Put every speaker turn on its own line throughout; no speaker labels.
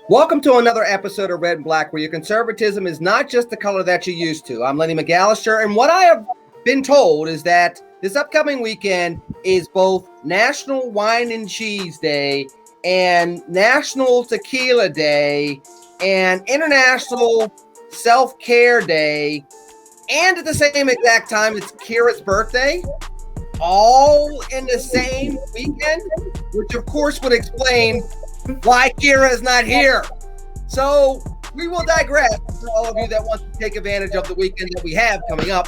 Welcome to another episode of Red and Black, where your conservatism is not just the color that you're used to. I'm Lenny McAllister, and what I have been told is that this upcoming weekend is both National Wine and Cheese Day and National Tequila Day and International Self-Care Day, and at the same exact time, it's Kira's birthday, all in the same weekend, which of course would explain why Kira is not here. So we will digress for all of you that want to take advantage of the weekend that we have coming up.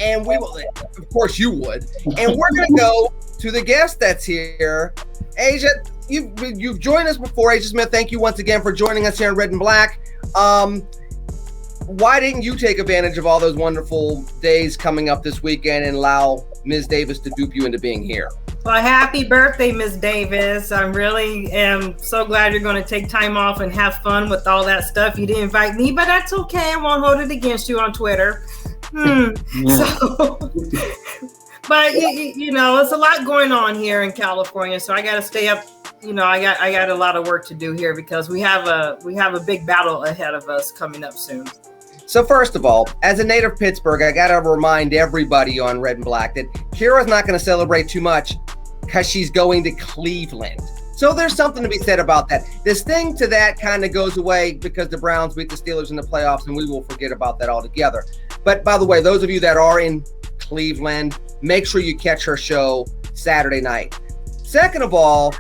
And we will, of course you would. And we're going to go to the guest that's here. Asia, you've joined us before. Asia Smith, thank you once again for joining us here in Red and Black. Why didn't you take advantage of all those wonderful days coming up this weekend and allow Ms. Davis to dupe you into being here?
Well, happy birthday, Ms. Davis. I really am so glad you're going to take time off and have fun with all that stuff. You didn't invite me, but that's okay. I won't hold it against you on Twitter. So, but you know, it's a lot going on here in California, so I got to stay up. You know, I got a lot of work to do here because we have a big battle ahead of us coming up soon.
So first of all, as a native Pittsburgh, I got to remind everybody on Red and Black that Kira's not going to celebrate too much because she's going to Cleveland. So there's something to be said about that. This thing to that kind of goes away because the Browns beat the Steelers in the playoffs, and we will forget about that altogether. But by the way, those of you that are in Cleveland, make sure you catch her show Saturday night. Second of all,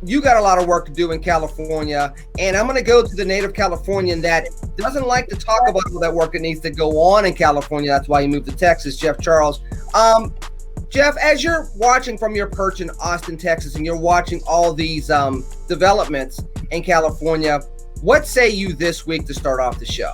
you got a lot of work to do in California, and I'm going to go to the native Californian that doesn't like to talk about all that work that needs to go on in California. That's why he moved to Texas, Jeff Charles. Jeff, as you're watching from your perch in Austin, Texas, and you're watching all these developments in California, what say you this week to start off the show?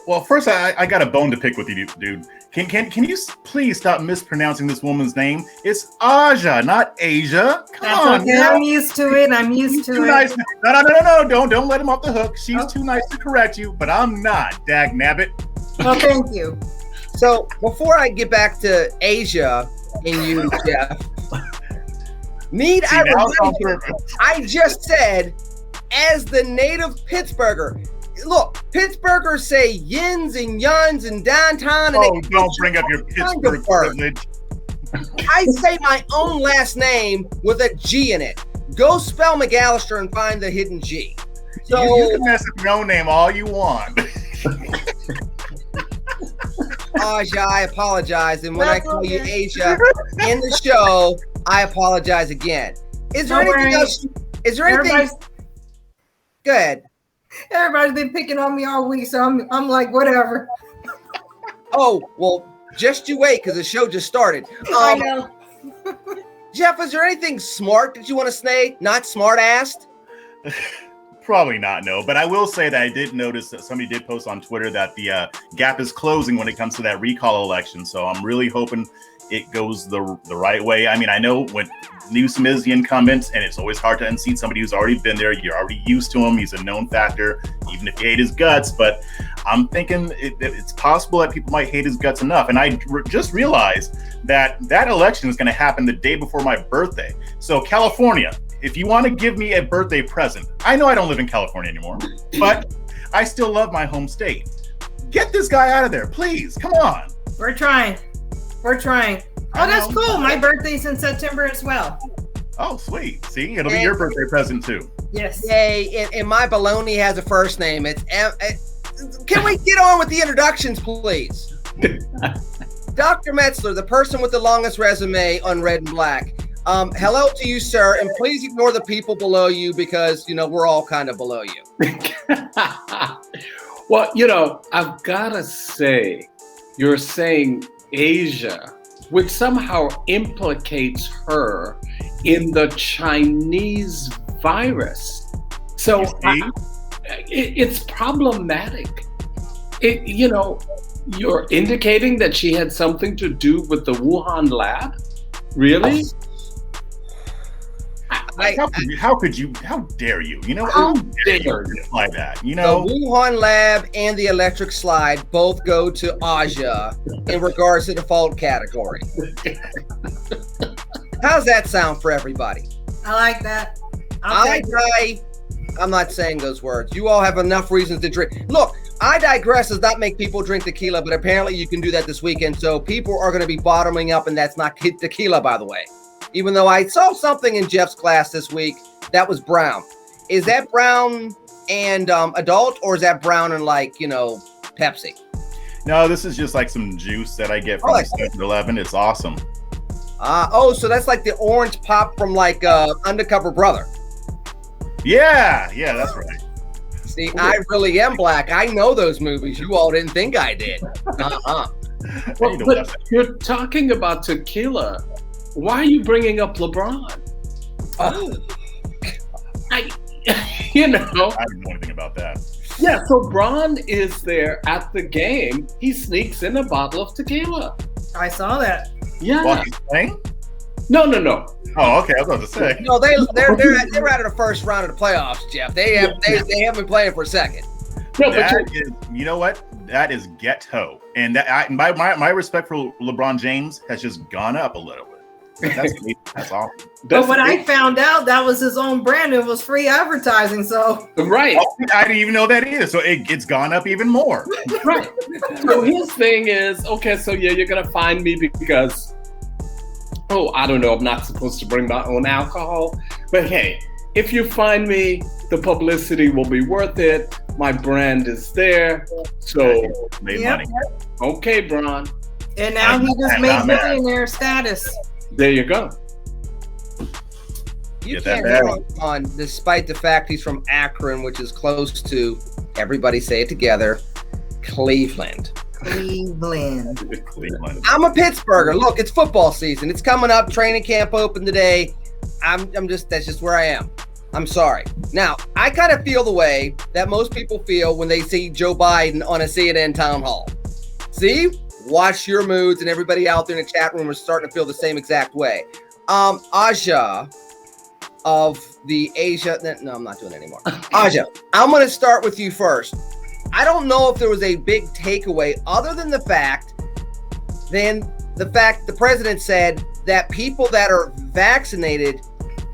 Well, first, I got a bone to pick with you, dude. Can you please stop mispronouncing this woman's name? It's Aja, not Asia. Come on.
Okay. I'm used to it. I'm used to it.
Nice. No. Don't let him off the hook. She's too nice to correct you, but I'm not, dag nabbit.
Well, thank you.
So before I get back to Asia and you, Jeff, I just said, as the native Pittsburgher, look, Pittsburghers say yins and yuns and downtown. And
don't bring up your Pittsburgh privilege.
I say my own last name with a G in it. Go spell McAllister and find the hidden G. So
you can mess with no name all you want.
Aja, I apologize. And when I call you Asia in the show, I apologize again. Is there anything else? Is there anything? Go ahead.
Everybody's been picking on me all week, so I'm like, whatever.
Oh, well, just you wait, because the show just started.
I know.
Jeff, is there anything smart that you want to say? Not smart-assed?
Probably not, no. But I will say that I did notice that somebody did post on Twitter that the gap is closing when it comes to that recall election. So I'm really hoping it goes the right way. I mean, I know when Newsom is the incumbent, and it's always hard to unseat somebody who's already been there. You're already used to him. He's a known factor, even if you hate his guts. But I'm thinking it's possible that people might hate his guts enough. And I just realized that election is going to happen the day before my birthday. So California, if you want to give me a birthday present, I know I don't live in California anymore, but I still love my home state. Get this guy out of there, please. Come on.
We're trying. Oh, that's cool. My birthday's in September as well.
Oh, sweet. See, it'll be your birthday present too.
Yes.
Yay. And my baloney has a first name. It's can we get on with the introductions, please? Dr. Metzler, the person with the longest resume on Red and Black. Hello to you, sir, and please ignore the people below you because, you know, we're all kind of below you.
Well, you know, I've got to say, you're saying Asia, which somehow implicates her in the Chinese virus. So it's problematic. You know, you're indicating that she had something to do with the Wuhan lab? Really?
How dare you? You know, how dare you imply that? You know,
the Wuhan lab and the electric slide both go to Aja in regards to the fault category. How's that sound for everybody?
I like that.
I'm not saying those words. You all have enough reasons to drink. Look, I digress does not make people drink tequila, but apparently you can do that this weekend. So people are going to be bottoming up, and that's not tequila, by the way. Even though I saw something in Jeff's class this week that was brown. Is that brown and adult, or is that brown and Pepsi?
No, this is just like some juice that I get from the 7-Eleven. It's awesome.
So that's like the orange pop from Undercover Brother.
Yeah, that's right.
See, I really am black. I know those movies. You all didn't think I did.
Well, but you're talking about tequila. Why are you bringing up LeBron?
I don't know anything about that.
Yeah, so Bron is there at the game. He sneaks in a bottle of tequila.
I saw that.
Yeah.
While he's playing?
No.
Oh, okay. I was about to say.
No, they're out of the first round of the playoffs, Jeff. They haven't been playing for a second.
No,
You know what? That is ghetto, and my respect for LeBron James has just gone up a little bit. That's awesome.
But when I found out that was his own brand, it was free advertising. So
right,
I didn't even know that either. So it's gone up even more.
Right. So his thing is, okay, so yeah, you're gonna find me because, I don't know, I'm not supposed to bring my own alcohol, but hey, if you find me, the publicity will be worth it. My brand is there, so
made money.
Okay, Bron.
And now he just made millionaire status.
There you go.
You can't hit on, despite the fact he's from Akron, which is close to, everybody say it together, Cleveland.
Cleveland.
I'm a Pittsburgher. Look, it's football season. It's coming up. Training camp open today. That's just where I am. I'm sorry. Now, I kind of feel the way that most people feel when they see Joe Biden on a CNN town hall. See? Watch your moods, and everybody out there in the chat room is starting to feel the same exact way. Aja of the Asia. No, I'm not doing it anymore. Aja, I'm going to start with you first. I don't know if there was a big takeaway other than the fact the president said that people that are vaccinated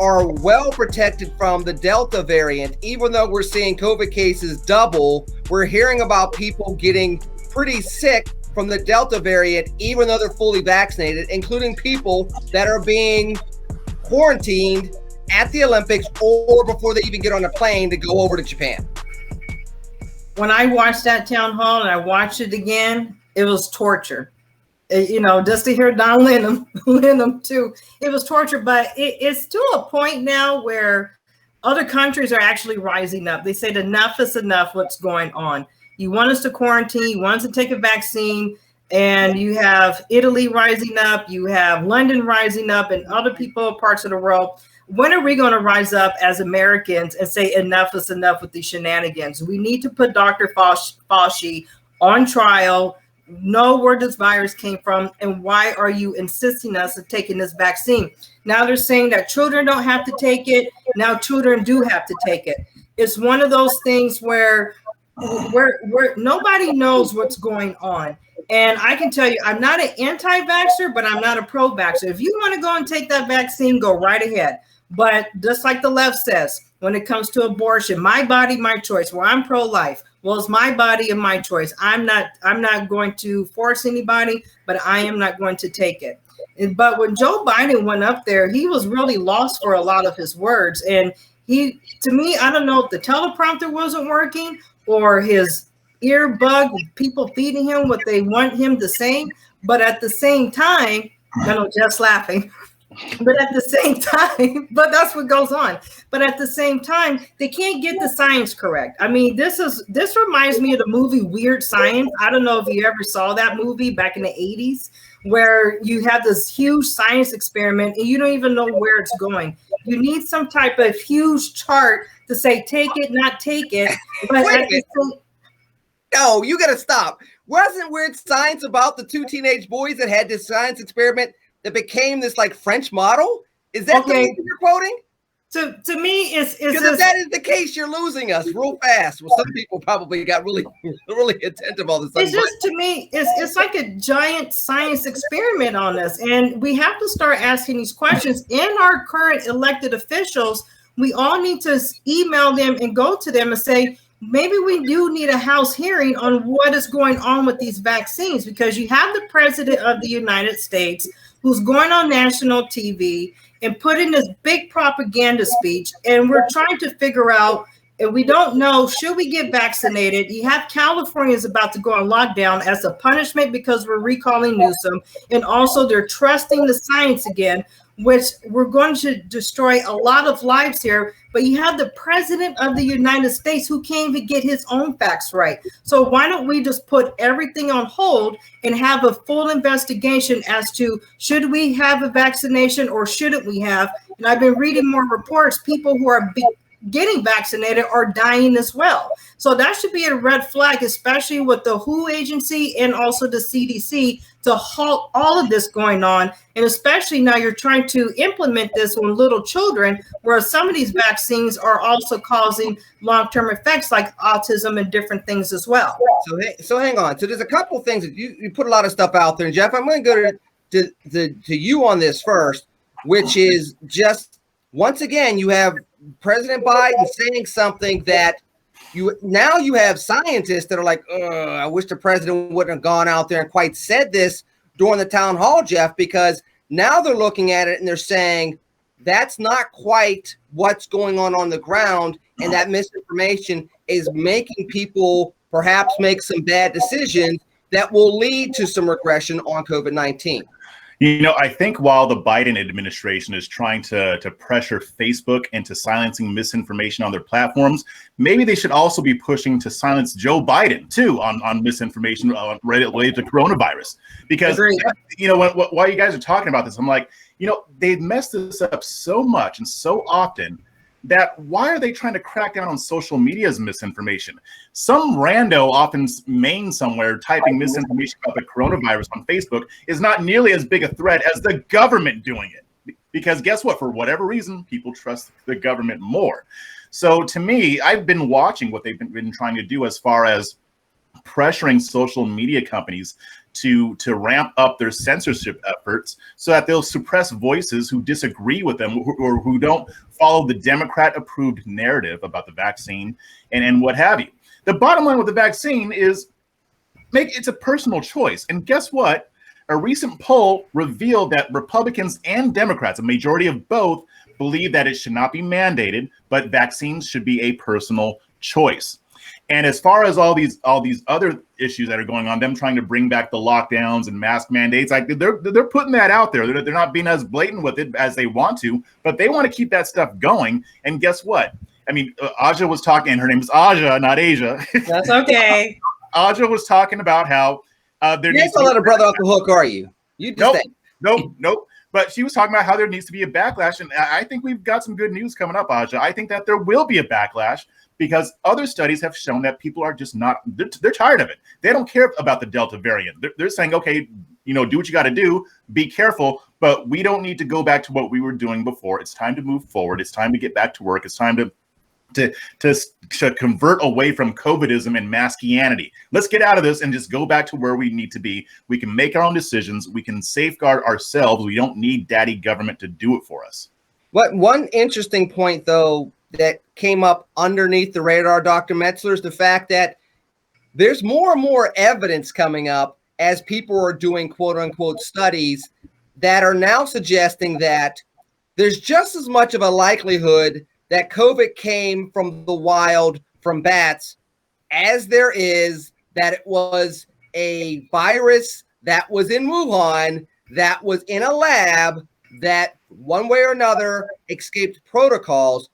are well protected from the Delta variant. Even though we're seeing COVID cases double, we're hearing about people getting pretty sick from the Delta variant, even though they're fully vaccinated, including people that are being quarantined at the Olympics or before they even get on a plane to go over to Japan.
When I watched that town hall and I watched it again, it was torture. Just to hear Don Lenham too, it was torture. But it's to a point now where other countries are actually rising up. They said enough is enough. What's going on? You want us to quarantine, you want us to take a vaccine, and you have Italy rising up, you have London rising up, and other parts of the world. When are we going to rise up as Americans and say enough is enough with these shenanigans? We need to put Dr. Fauci on trial, know where this virus came from, and why are you insisting us on taking this vaccine? Now they're saying that children don't have to take it. Now children do have to take it. It's one of those things where nobody knows what's going on. And I can tell you, I'm not an anti-vaxxer, but I'm not a pro-vaxxer. If you want to go and take that vaccine, go right ahead. But just like the left says, when it comes to abortion, my body, my choice, where I'm pro-life, well, it's my body and my choice. I'm not going to force anybody, but I am not going to take it. But when Joe Biden went up there, he was really lost for a lot of his words. And to me, I don't know if the teleprompter wasn't working or his earbug, people feeding him what they want him to say. But at the same time, I know Jeff's laughing. But at the same time, but that's what goes on. But at the same time, they can't get the science correct. I mean, this reminds me of the movie Weird Science. I don't know if you ever saw that movie back in the 80s, where you have this huge science experiment and you don't even know where it's going. You need some type of huge chart to say, take it, not take it. But
no, you got to stop. Wasn't Weird Science about the two teenage boys that had this science experiment that became this like French model? Is that the movie you're quoting?
To me, it's
because if that is the case, you're losing us real fast. Well, some people probably got really attentive all the time.
It's just, to me, it's like a giant science experiment on us, and we have to start asking these questions. In our current elected officials, we all need to email them and go to them and say, maybe we do need a House hearing on what is going on with these vaccines, because you have the president of the United States who's going on national TV and putting this big propaganda speech. And we're trying to figure out, and we don't know, should we get vaccinated? You have California is about to go on lockdown as a punishment because we're recalling Newsom. And also they're trusting the science again, which we're going to destroy a lot of lives here. But you have the president of the United States who can't even get his own facts right. So why don't we just put everything on hold and have a full investigation as to should we have a vaccination or shouldn't we have? And I've been reading more reports, people who are getting vaccinated are dying as well. So that should be a red flag, especially with the WHO agency and also the CDC, to halt all of this going on. And especially now you're trying to implement this on little children, where some of these vaccines are also causing long-term effects like autism and different things as well.
So hang on. So there's a couple of things that you put a lot of stuff out there. And Jeff, I'm going to go to you on this first, which is just, once again, you have President Biden saying something that you have scientists that are like, I wish the president wouldn't have gone out there and quite said this during the town hall, Jeff, because now they're looking at it and they're saying that's not quite what's going on the ground. And that misinformation is making people perhaps make some bad decisions that will lead to some regression on COVID-19.
You know, I think while the Biden administration is trying to pressure Facebook into silencing misinformation on their platforms, maybe they should also be pushing to silence Joe Biden, too, on misinformation related to coronavirus. Because, you know, while you guys are talking about this, I'm like, you know, they've messed this up so much and so often that why are they trying to crack down on social media's misinformation? Some rando off in Maine somewhere typing misinformation about the coronavirus on Facebook is not nearly as big a threat as the government doing it. Because guess what? For whatever reason, people trust the government more. So to me, I've been watching what they've been trying to do as far as pressuring social media companies to ramp up their censorship efforts so that they'll suppress voices who disagree with them or who don't follow the Democrat-approved narrative about the vaccine and what have you. The bottom line with the vaccine is it's a personal choice. And guess what? A recent poll revealed that Republicans and Democrats, a majority of both, believe that it should not be mandated, but vaccines should be a personal choice. And as far as all these other issues that are going on, them trying to bring back the lockdowns and mask mandates, like they're putting that out there. They're not being as blatant with it as they want to, but they want to keep that stuff going. And guess what? I mean, Aja was talking, and her name is Aja, not Asia.
That's okay.
Aja was talking about how there needs to
let a brother off the hook, are you? You just
Nope. But she was talking about how there needs to be a backlash, and I think we've got some good news coming up, Aja. I think that there will be a backlash because other studies have shown that people are just not, they're tired of it. They don't care about the Delta variant. They're saying, okay, you know, do what you got to do, be careful, but we don't need to go back to what we were doing before. It's time to move forward. It's time to get back to work. It's time to convert away from COVIDism and maskianity. Let's get out of this and just go back to where we need to be. We can make our own decisions. We can safeguard ourselves. We don't need daddy government to do it for us.
What one interesting point, though, that came up underneath the radar, Dr. Metzler, is the fact that there's more and more evidence coming up as people are doing quote unquote studies that are now suggesting that there's just as much of a likelihood that COVID came from the wild, from bats, as there is that it was a virus that was in Wuhan, that was in a lab, that one way or another escaped protocols.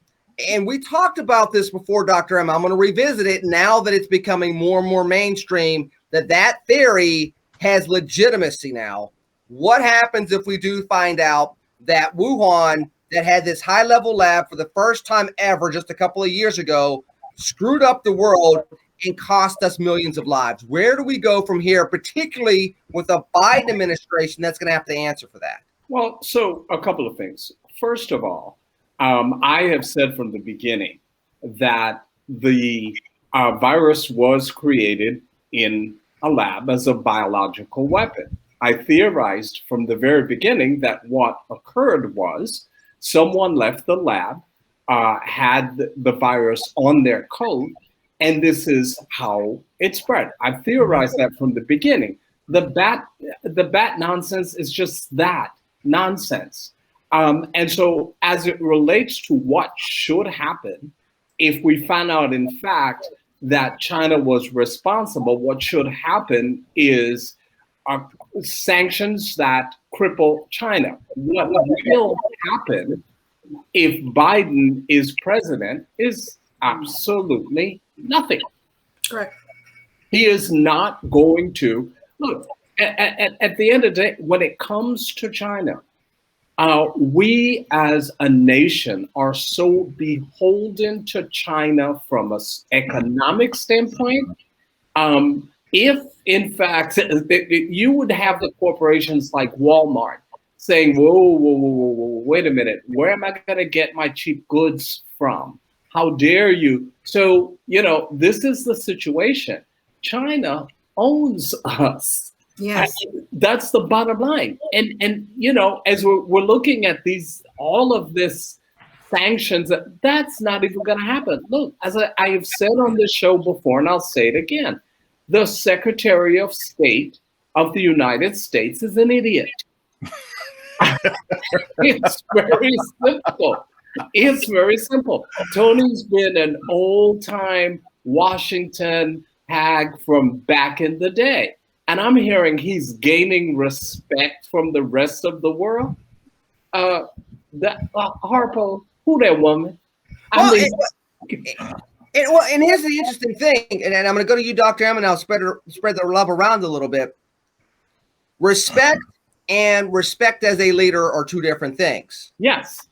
And we talked about this before, Dr. Emma. I'm going to revisit it now that it's becoming more and more mainstream, that theory has legitimacy now. What happens if we do find out that Wuhan, that had this high-level lab for the first time ever just a couple of years ago, screwed up the world and cost us millions of lives? Where do we go from here, particularly with a Biden administration that's going to have to answer for that?
Well, so a couple of things. First of all, I have said from the beginning that the virus was created in a lab as a biological weapon. I theorized from the very beginning that what occurred was someone left the lab, had the virus on their coat, and this is how it spread. I've theorized that from the beginning. The bat nonsense is just that, nonsense. And so as it relates to what should happen, if we found out in fact that China was responsible, what should happen is sanctions that cripple China. What will happen if Biden is president is absolutely nothing.
Correct.
He is not going to look at the end of the day when it comes to China. We as a nation are so beholden to China from an economic standpoint. If in fact you would have the corporations like Walmart saying, whoa, wait a minute, where am I going to get my cheap goods from? How dare you? So, this is the situation. China owns us.
Yes.
That's the bottom line. And as we're looking at all of this sanctions, that's not even going to happen. Look, as I have said on this show before, and I'll say it again, the Secretary of State of the United States is an idiot. It's very simple. It's very simple. Tony's been an old-time Washington hag from back in the day. And I'm hearing he's gaining respect from the rest of the world. Harpo, who that woman?
And here's the interesting thing, and I'm going to go to you, Dr. M, and I'll spread the love around a little bit. Respect and respect as a leader are two different things.
Yes.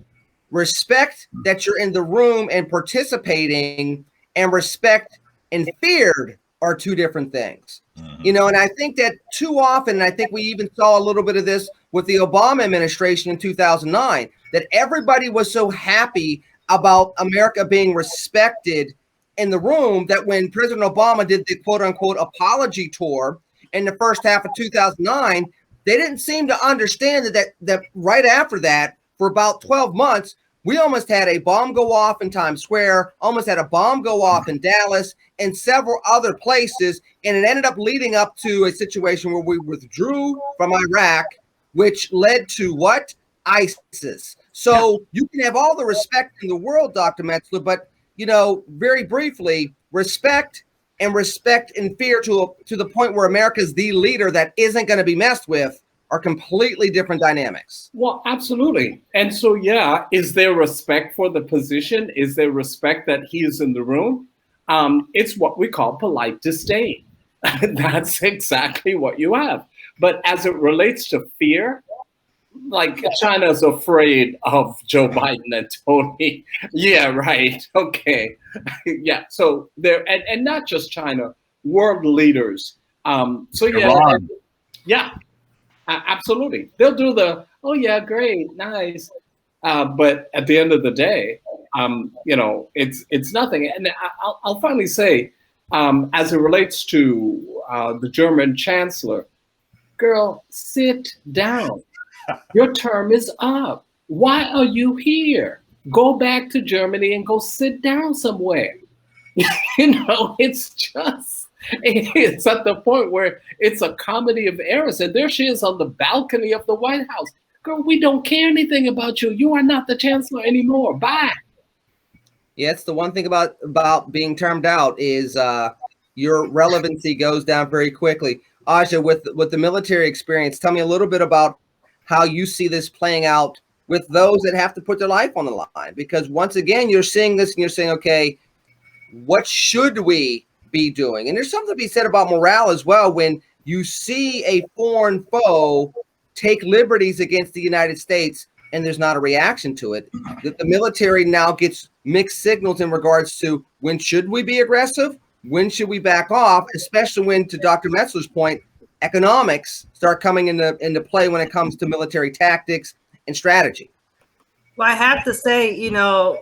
Respect that you're in the room and participating, and respect and feared are two different things. And I think that too often, and I think we even saw a little bit of this with the Obama administration in 2009, that everybody was so happy about America being respected in the room that when President Obama did the quote unquote apology tour in the first half of 2009, they didn't seem to understand that right after that, for about 12 months, we almost had a bomb go off in Times Square, almost had a bomb go off in Dallas and several other places. And it ended up leading up to a situation where we withdrew from Iraq, which led to what? ISIS. So you can have all the respect in the world, Dr. Metzler, but, very briefly, respect and fear to the point where America's the leader that isn't going to be messed with are completely different dynamics.
Well, absolutely. And so, is there respect for the position? Is there respect that he is in the room? It's what we call polite disdain. That's exactly what you have. But as it relates to fear, like China's afraid of Joe Biden and Tony. Yeah, right. Okay. Yeah. So there, and not just China, world leaders. Absolutely. They'll do oh yeah, great, nice. But at the end of the day, it's nothing. And I'll finally say, as it relates to the German chancellor, girl, sit down. Your term is up. Why are you here? Go back to Germany and go sit down somewhere. It's at the point where it's a comedy of errors. And there she is on the balcony of the White House. Girl, we don't care anything about you. You are not the chancellor anymore. Bye.
Yeah, it's the one thing about being termed out is your relevancy goes down very quickly. Aja, with the military experience, tell me a little bit about how you see this playing out with those that have to put their life on the line. Because once again, you're seeing this and you're saying, okay, what should we be doing? And there's something to be said about morale as well. When you see a foreign foe take liberties against the United States and there's not a reaction to it, that the military now gets mixed signals in regards to when should we be aggressive? When should we back off? Especially when, to Dr. Metzler's point, economics start coming into play when it comes to military tactics and strategy.
Well, I have to say,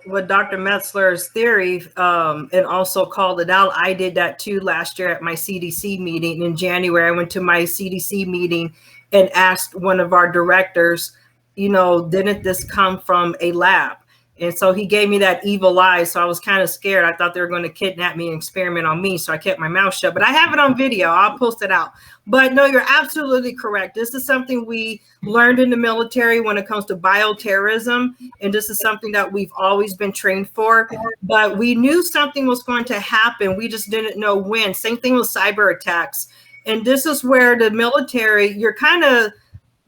with Dr. Metzler's theory, and also called it out, I did that too last year at my CDC meeting in January. I went to my CDC meeting and asked one of our directors, didn't this come from a lab? And so he gave me that evil eye. So I was kind of scared. I thought they were going to kidnap me and experiment on me. So I kept my mouth shut. But I have it on video. I'll post it out. But no, you're absolutely correct. This is something we learned in the military when it comes to bioterrorism. And this is something that we've always been trained for. But we knew something was going to happen. We just didn't know when. Same thing with cyber attacks. And this is where the military, you're kind of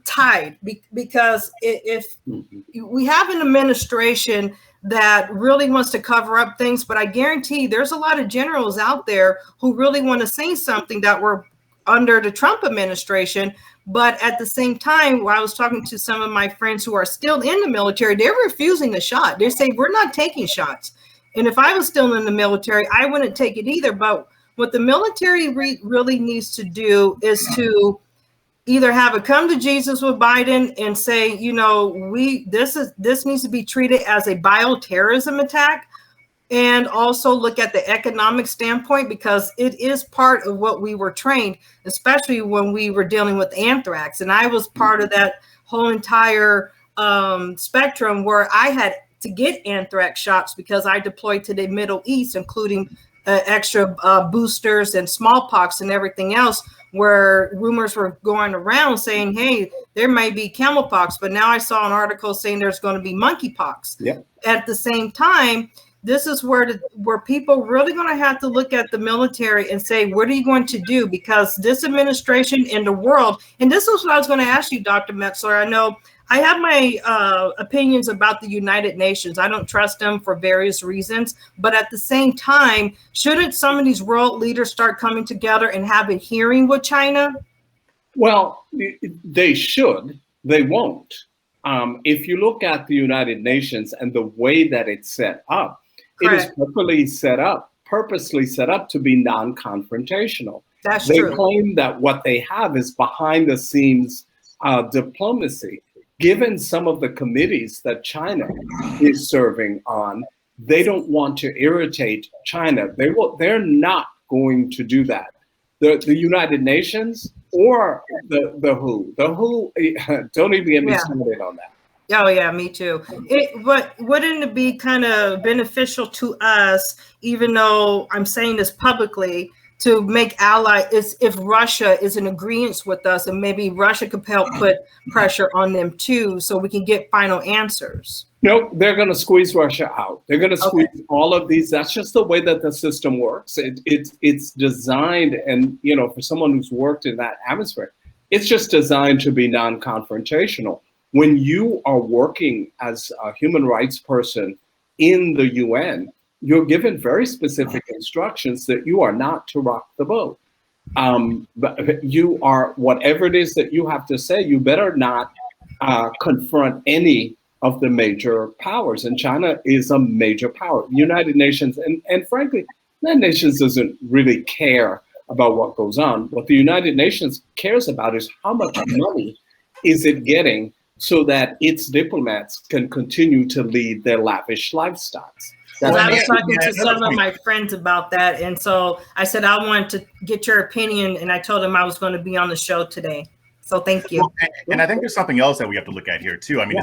tied, because if we have an administration that really wants to cover up things, but I guarantee there's a lot of generals out there who really want to say something that were under the Trump administration. But at the same time, while I was talking to some of my friends who are still in the military, they're refusing the shot. They say, we're not taking shots. And if I was still in the military, I wouldn't take it either. But what the military really needs to do is to either have a come to Jesus with Biden and say, you know, this needs to be treated as a bioterrorism attack, and also look at the economic standpoint, because it is part of what we were trained, especially when we were dealing with anthrax. And I was part of that whole entire spectrum where I had to get anthrax shots because I deployed to the Middle East, including extra boosters and smallpox and everything else, where rumors were going around saying, hey, there may be camelpox, but now I saw an article saying there's going to be monkeypox.
Yep.
At the same time, this is where people really going to have to look at the military and say, what are you going to do? Because this administration in the world, and this is what I was going to ask you, Dr. Metzler. I know I have my opinions about the United Nations. I don't trust them for various reasons. But at the same time, shouldn't some of these world leaders start coming together and have a hearing with China?
Well, they should. They won't. If you look at the United Nations and the way that it's set up,
Correct.
It is purposely set up to be non-confrontational.
That's
They
true.
claim that what they have is behind the scenes diplomacy. Given some of the committees that China is serving on, they don't want to irritate China. They're not going to do that. The United Nations or the WHO. The WHO, don't even get me started on that.
Oh yeah, me too. But wouldn't it be kind of beneficial to us, even though I'm saying this publicly, to make allies if Russia is in agreement with us, and maybe Russia could help put pressure on them too, so we can get final answers?
No, they're going to squeeze Russia out. They're going to squeeze all of these. That's just the way that the system works. It's designed, and you know, for someone who's worked in that atmosphere, it's just designed to be non-confrontational. When you are working as a human rights person in the UN, you're given very specific instructions that you are not to rock the boat. But you are, whatever it is that you have to say, you better not confront any of the major powers. And China is a major power. United Nations, and frankly, United Nations doesn't really care about what goes on. What the United Nations cares about is how much money is it getting so that its diplomats can continue to lead their lavish lifestyles.
Because I was talking to some of my friends about that. And so I said, I wanted to get your opinion. And I told them I was going to be on the show today. So thank you.
Well, and I think there's something else that we have to look at here too. I mean,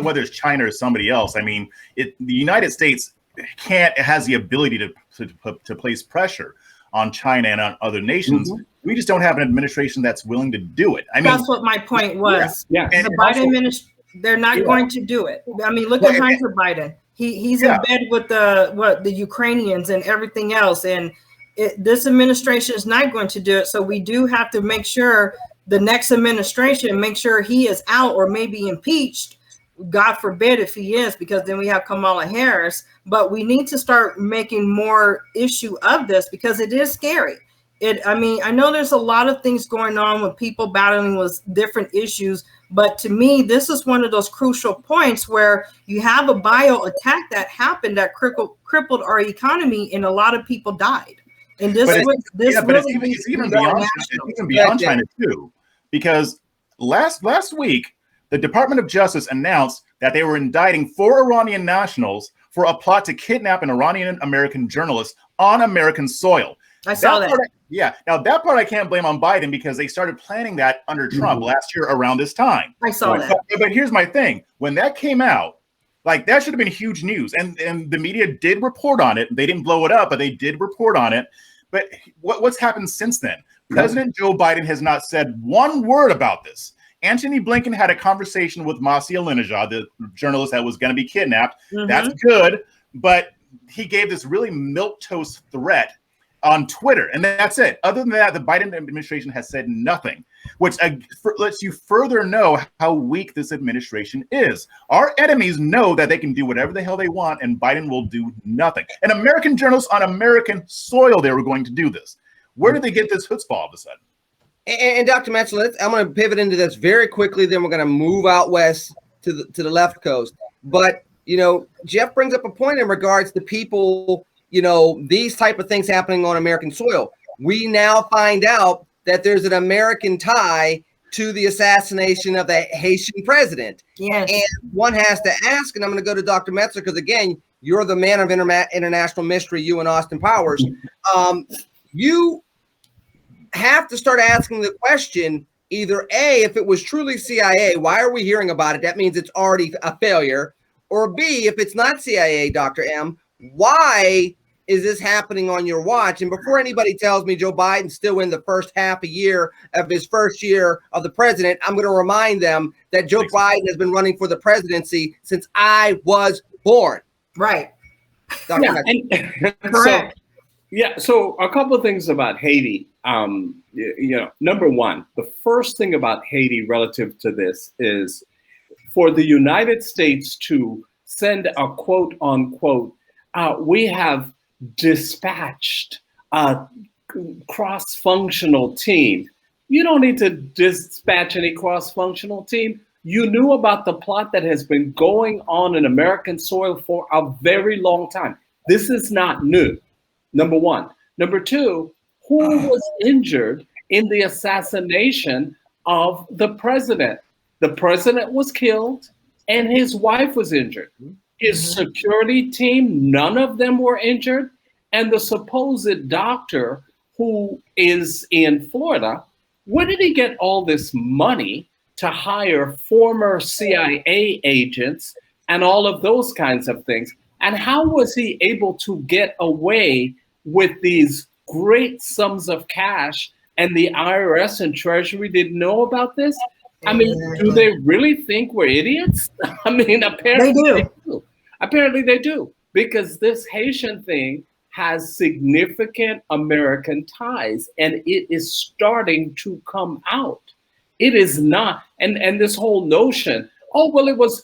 whether it's China or somebody else, I mean, the United States has the ability to place pressure on China and on other nations. Mm-hmm. We just don't have an administration that's willing to do it. I mean,
that's what my point was.
Yeah.
The Biden administration, they're not going to do it. I mean, look at Hunter Biden. He's in bed with the Ukrainians and everything else. And this administration is not going to do it. So we do have to make sure the next administration, make sure he is out or maybe impeached. God forbid if he is, because then we have Kamala Harris. But we need to start making more issue of this, because it is scary. I mean, I know there's a lot of things going on with people battling with different issues, but to me, this is one of those crucial points where you have a bio attack that happened that crippled our economy, and a lot of people died. And it's
even beyond China too, because last week the Department of Justice announced that they were indicting 4 Iranian nationals for a plot to kidnap an Iranian American journalist on American soil.
I saw that.
Now that part I can't blame on Biden, because they started planning that under Trump last year around this time.
I saw that.
But here's my thing. When that came out, Like, that should have been huge news. And the media did report on it. They didn't blow it up, but they did report on it. But what's happened since then? President Joe Biden has not said one word about this. Antony Blinken had a conversation with Masih Alinejad, the journalist that was going to be kidnapped. That's good. But he gave this really milquetoast threat on Twitter, and that's it. Other than that, the Biden administration has said nothing, which lets you further know how weak this administration is. Our enemies know that they can do whatever the hell they want, and Biden will do nothing. And American journalists on American soil, they were going to do this. Where did they get this chutzpah all of a sudden?
And Dr. Metzler, I'm going to pivot into this very quickly. Then we're going to move out west to the left coast. But Jeff brings up a point in regards to people. These type of things happening on American soil. We now find out that there's an American tie to the assassination of the Haitian president.
Yes.
And one has to ask, and I'm going to go to Dr. Metzler, because again, you're the man of international mystery, you and Austin Powers. You have to start asking the question, either A, if it was truly CIA, why are we hearing about it? That means it's already a failure. Or B, if it's not CIA, Dr. M, why is this happening on your watch? And before anybody tells me Joe Biden's still in the first half a year of his first year of the president, I'm going to remind them that Joe Biden has been running for the presidency since I was born.
Right.
Correct.
So a couple of things about Haiti. Number one, the first thing about Haiti relative to this is for the United States to send a quote unquote, we have dispatched a cross-functional team. You don't need to dispatch any cross-functional team. You knew about the plot that has been going on in American soil for a very long time. This is not new, number one. Number two, who was injured in the assassination of the president? The president was killed and his wife was injured. His security team, none of them were injured. And the supposed doctor who is in Florida, where did he get all this money to hire former CIA agents and all of those kinds of things? And how was he able to get away with these great sums of cash and the IRS and Treasury didn't know about this? I mean, do they really think we're idiots? I mean, apparently they do. Apparently they do, because this Haitian thing has significant American ties and it is starting to come out. It is not, and this whole notion, it was,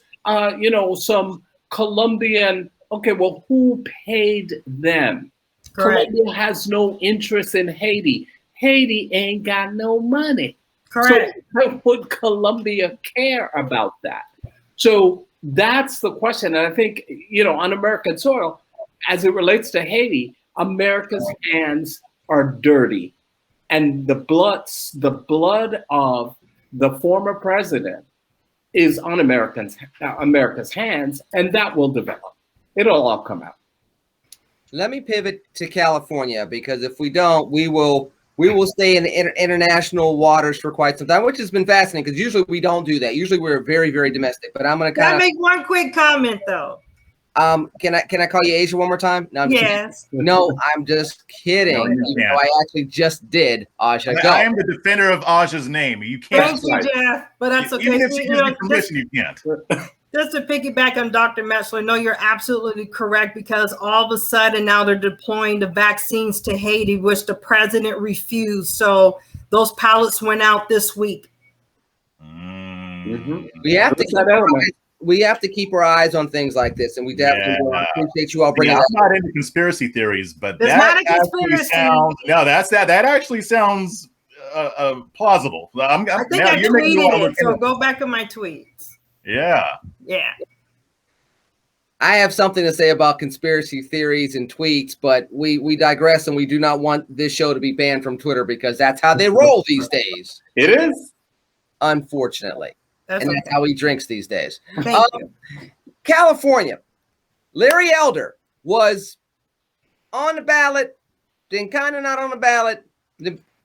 some Colombian, okay, well, who paid them?
Correct.
Colombia has no interest in Haiti. Haiti ain't got no money.
Correct.
So why would Colombia care about that? So that's the question. And I think, on American soil, as it relates to Haiti, America's hands are dirty. And the blood of the former president is on America's hands, and that will develop. It'll all come out.
Let me pivot to California, because if we don't, we will stay in international waters for quite some time, which has been fascinating because usually we don't do that. Usually we're very, very domestic. But I'm going to kind of
make one quick comment though.
Can I call you Asia one more time? No,
yes.
No, I'm just kidding.
No,
I actually just to Aja. Go.
I am the defender of Aja's name. You can't.
Thank you, Jeff. But that's okay.
Even if you give me permission, you can't.
Just to piggyback on Dr. Metzler, no, you're absolutely correct, because all of a sudden now they're deploying the vaccines to Haiti, which the president refused. So those pilots went out this week.
We have to keep our eyes on things like this, and we definitely appreciate you all bringing it up.
I'm not into conspiracy theories, but
It's not a conspiracy.
That actually sounds plausible.
I think I tweeted it, so go back on my tweets.
Yeah.
I have something to say about conspiracy theories and tweets, but we digress, and we do not want this show to be banned from Twitter because that's how they roll these days.
It is.
Unfortunately. That's how he drinks these days.
Thank you.
California, Larry Elder was on the ballot, then kind of not on the ballot.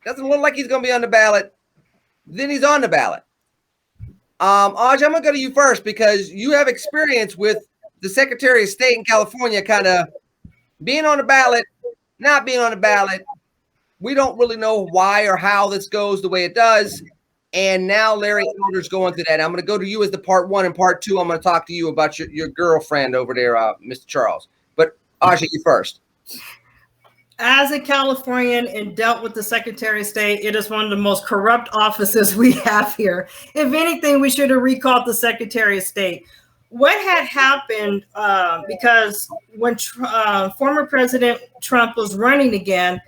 Doesn't look like he's going to be on the ballot. Then he's on the ballot. Aja, I'm going to go to you first because you have experience with the Secretary of State in California kind of being on the ballot, not being on the ballot. We don't really know why or how this goes the way it does. And now Larry Elder's going through that. I'm going to go to you as the part one, and part two, I'm going to talk to you about your girlfriend over there, Mr. Charles. But Aja, you first.
As a Californian and dealt with the Secretary of State, it is one of the most corrupt offices we have here. If anything, we should have recalled the Secretary of State. What had happened, because when former President Trump was running again,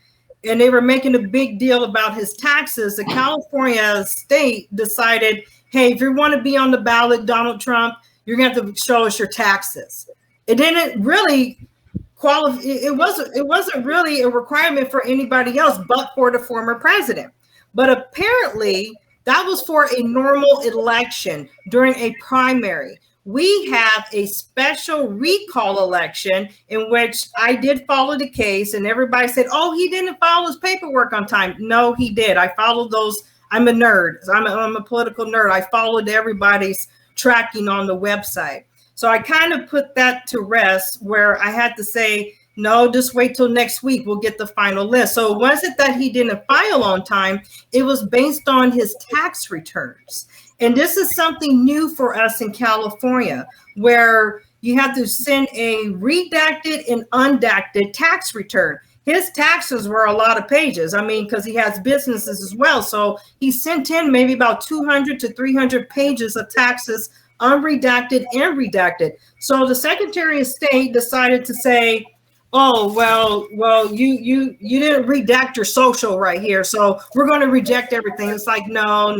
and they were making a big deal about his taxes, the California state decided, hey, if you want to be on the ballot, Donald Trump, you're going to have to show us your taxes. It didn't really qualify. It wasn't really a requirement for anybody else but for the former president. But apparently that was for a normal election during a primary. We have a special recall election in which I did follow the case, and everybody said, oh, he didn't follow his paperwork on time. No, he did. I followed those. I'm a nerd. I'm a political nerd. I followed everybody's tracking on the website. So I kind of put that to rest, where I had to say, no, just wait till next week. We'll get the final list. So it wasn't that he didn't file on time. It was based on his tax returns. And this is something new for us in California, where you have to send a redacted and undacted tax return. His taxes were a lot of pages. I mean, because he has businesses as well. So he sent in maybe about 200 to 300 pages of taxes, unredacted and redacted. So the Secretary of State decided to say, oh, well, you didn't redact your social right here, so we're going to reject everything. It's like, no.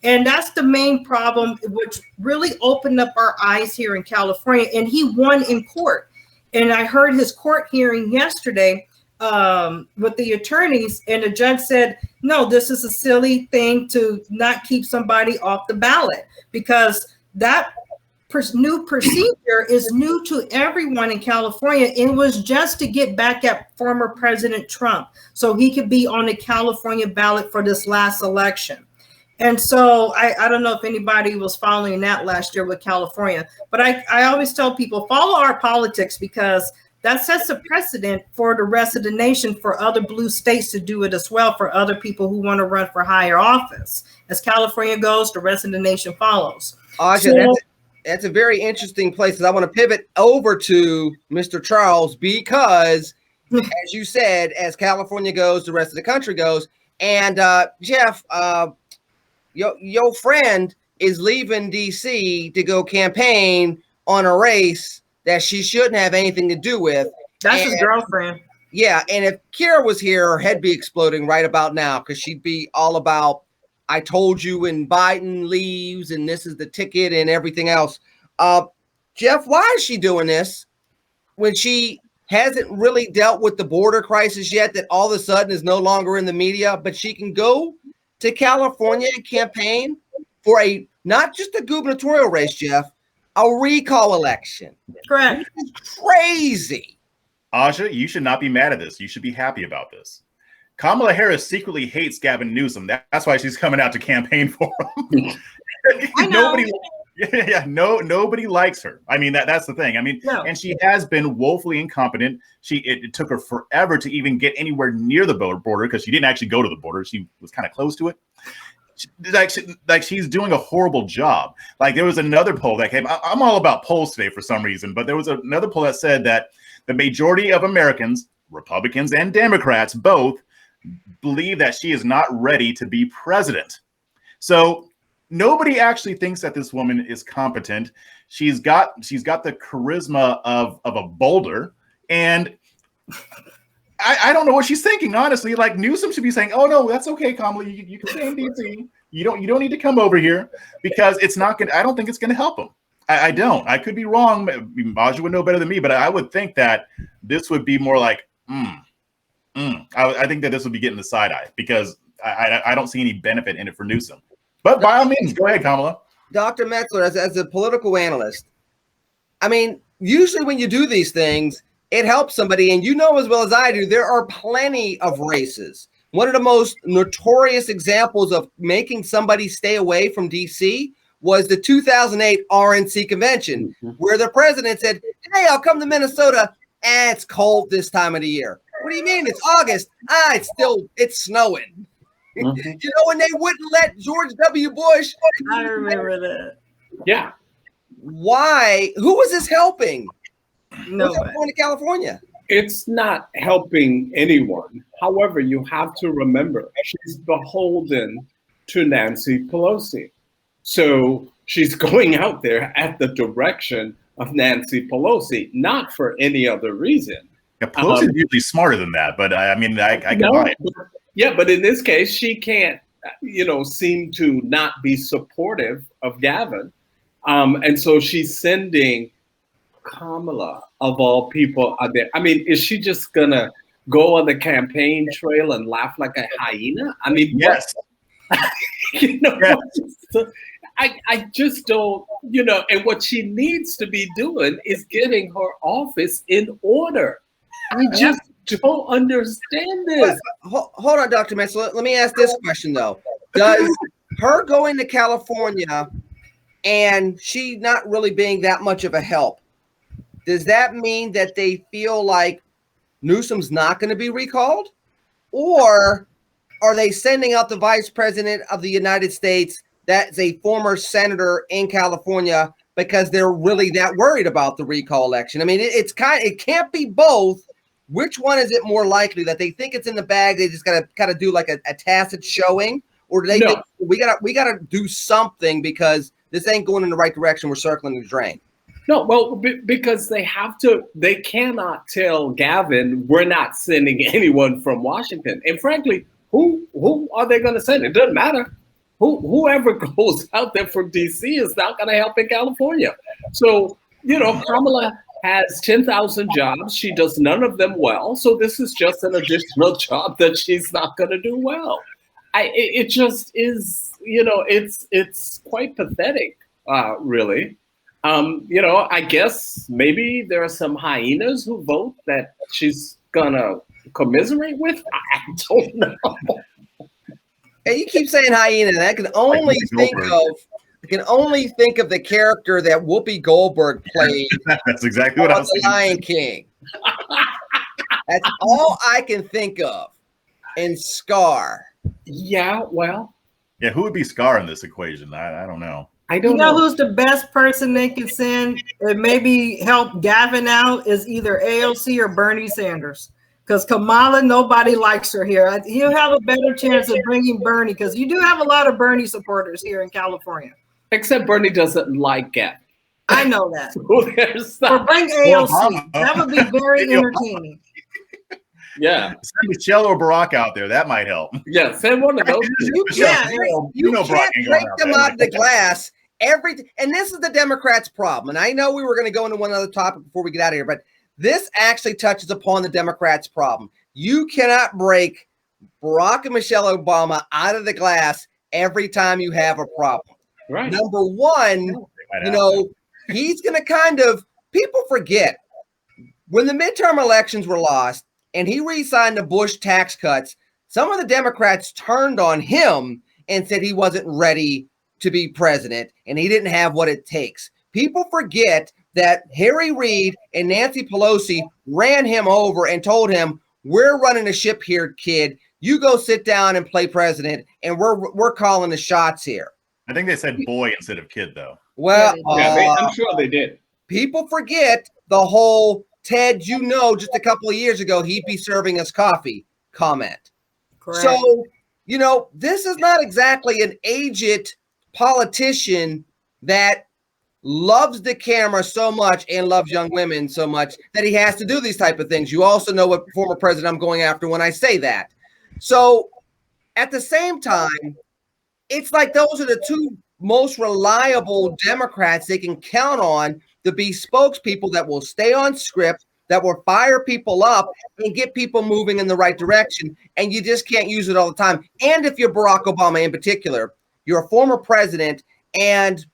And that's the main problem, which really opened up our eyes here in California. And he won in court. And I heard his court hearing yesterday with the attorneys, and the judge said, no, this is a silly thing to not keep somebody off the ballot, because that new procedure is new to everyone in California. It was just to get back at former President Trump so he could be on the California ballot for this last election. And so I don't know if anybody was following that last year with California, but I always tell people, follow our politics, because that sets a precedent for the rest of the nation, for other blue states to do it as well, for other people who want to run for higher office. As California goes, the rest of the nation follows.
Aja, that's a very interesting place. I want to pivot over to Mr. Charles, because as you said, as California goes, the rest of the country goes. And Jeff, your friend is leaving DC to go campaign on a race that she shouldn't have anything to do with.
That's his girlfriend.
Yeah, and if Kira was here, her head be exploding right about now, because she'd be all about, I told you when Biden leaves, and this is the ticket and everything else. Jeff, why is she doing this when she hasn't really dealt with the border crisis yet, that all of a sudden is no longer in the media, but she can go to California and campaign for not just a gubernatorial race, Jeff, a recall election?
Correct.
This is crazy.
Aja, you should not be mad at this. You should be happy about this. Kamala Harris secretly hates Gavin Newsom. That's why she's coming out to campaign for him. Nobody likes her. I mean, that's the thing. I mean, no. And she has been woefully incompetent. It took her forever to even get anywhere near the border, because she didn't actually go to the border. She was kind of close to it. She's doing a horrible job. Like, there was another poll that came. I'm all about polls today for some reason, but there was another poll that said that the majority of Americans, Republicans and Democrats both, believe that she is not ready to be president. So nobody actually thinks that this woman is competent. She's got the charisma of a boulder, and I don't know what she's thinking, honestly. Like, Newsom should be saying, "Oh no, that's okay, Kamala. You can stay in DC. You don't need to come over here," because it's not gonna. I don't think it's gonna help him. I don't. I could be wrong. Aja would know better than me, but I would think that this would be more like, I think that this would be getting the side eye, because I don't see any benefit in it for Newsom. But by all means, go ahead, Kamala.
Dr. Metzler, as a political analyst, I mean, usually when you do these things, it helps somebody. And you know as well as I do, there are plenty of races. One of the most notorious examples of making somebody stay away from DC was the 2008 RNC convention, where the president said, hey, I'll come to Minnesota. It's cold this time of the year. What do you mean? It's August. It's snowing. You know, when they wouldn't let George W. Bush.
I remember that.
Yeah.
Why? Who was this helping?
No.
Going to California.
It's not helping anyone. However, you have to remember she's beholden to Nancy Pelosi. So she's going out there at the direction of Nancy Pelosi, not for any other reason.
Yeah, Pelosi's usually smarter than that, but I mean, I can buy it.
Yeah, but in this case, she can't, seem to not be supportive of Gavin. And so she's sending Kamala, of all people, out there. I mean, is she just going to go on the campaign trail and laugh like a hyena? I mean,
yes.
Yes. I just don't, and what she needs to be doing is getting her office in order. I just don't understand this.
Hold on, Dr. Metzler. Let me ask this question, though. Does her going to California and she not really being that much of a help, does that mean that they feel like Newsom's not going to be recalled? Or are they sending out the vice president of the United States that's a former senator in California because they're really that worried about the recall election? I mean, it can't be both. Which one is it more likely that they think it's in the bag? They just got to kind of do like a tacit showing, or do they think we gotta do something because this ain't going in the right direction? We're circling the drain.
No, well, because they cannot tell Gavin we're not sending anyone from Washington. And frankly, who are they going to send? It doesn't matter. Whoever goes out there from DC is not going to help in California. So, Kamala has 10,000 jobs. She does none of them well. So this is just an additional job that she's not going to do well. It just is, it's quite pathetic, really. I guess maybe there are some hyenas who vote that she's going to commiserate with. I don't know.
Hey, you keep saying hyena, and I can only think of the character that Whoopi Goldberg played.
That's exactly what I was
saying. Lion King. That's all I can think of. And Scar.
Yeah, well.
Yeah, who would be Scar in this equation? I don't know.
I don't know who's the best person they can send and maybe help Gavin out is either AOC or Bernie Sanders. Because Kamala, nobody likes her here. He'll have a better chance of bringing Bernie because you do have a lot of Bernie supporters here in California.
Except Bernie doesn't like Gavin.
I know that.
Or
bring AOC. That would be very entertaining.
Yeah.
Send Michelle or Barack out there. That might help.
Yeah, send one of those.
You can't break them out of the glass. And this is the Democrats' problem. And I know we were going to go into one other topic before we get out of here, but this actually touches upon the Democrats' problem. You cannot break Barack and Michelle Obama out of the glass every time you have a problem.
Right.
Number one, he's going to people forget when the midterm elections were lost and he re-signed the Bush tax cuts, some of the Democrats turned on him and said he wasn't ready to be president and he didn't have what it takes. People forget that Harry Reid and Nancy Pelosi ran him over and told him, we're running a ship here, kid. You go sit down and play president, and we're calling the shots here.
I think they said boy instead of kid, though.
Well,
I'm sure they did.
People forget the whole Ted, just a couple of years ago, he'd be serving us coffee comment.
Correct.
So, this is not exactly an aged politician that loves the camera so much and loves young women so much that he has to do these type of things. You also know what former president I'm going after when I say that. So at the same time, it's like those are the two most reliable Democrats they can count on to be spokespeople that will stay on script, that will fire people up and get people moving in the right direction. And you just can't use it all the time. And if you're Barack Obama in particular, you're a former president and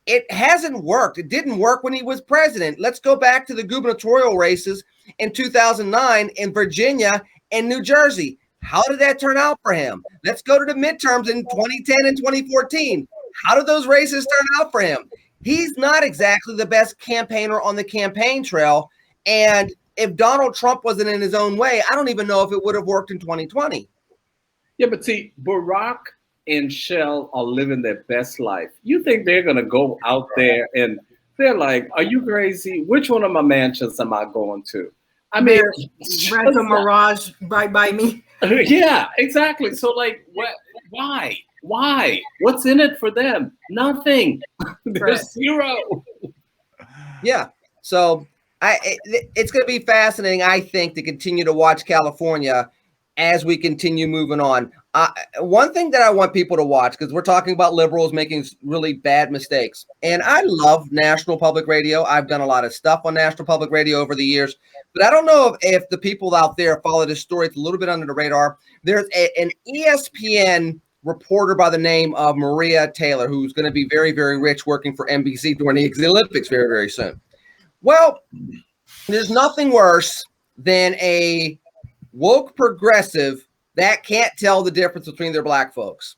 it hasn't worked. It didn't work when he was president. Let's go back to the gubernatorial races in 2009 in Virginia and New Jersey. How did that turn out for him? Let's go to the midterms in 2010 and 2014. how did those races turn out for him? He's not exactly the best campaigner on the campaign trail. And if Donald Trump wasn't in his own way, I don't even know if it would have worked in 2020.
Yeah, but see, Barack and Shell are living their best life. You think they're going to go out there and they're like, are you crazy? Which one of my mansions am I going to? I mean,
Rental Mirage right by me.
Yeah, exactly. So like, why? What's in it for them? Nothing. There's zero.
Yeah. So it's going to be fascinating, I think, to continue to watch California as we continue moving on. One thing that I want people to watch, because we're talking about liberals making really bad mistakes, and I love national public radio. I've done a lot of stuff on national public radio over the years, but I don't know if the people out there follow this story. It's a little bit under the radar. There's an ESPN reporter by the name of Maria Taylor, who's going to be very, very rich working for NBC during the Olympics very, very soon. Well, there's nothing worse than a woke progressive that can't tell the difference between their black folks.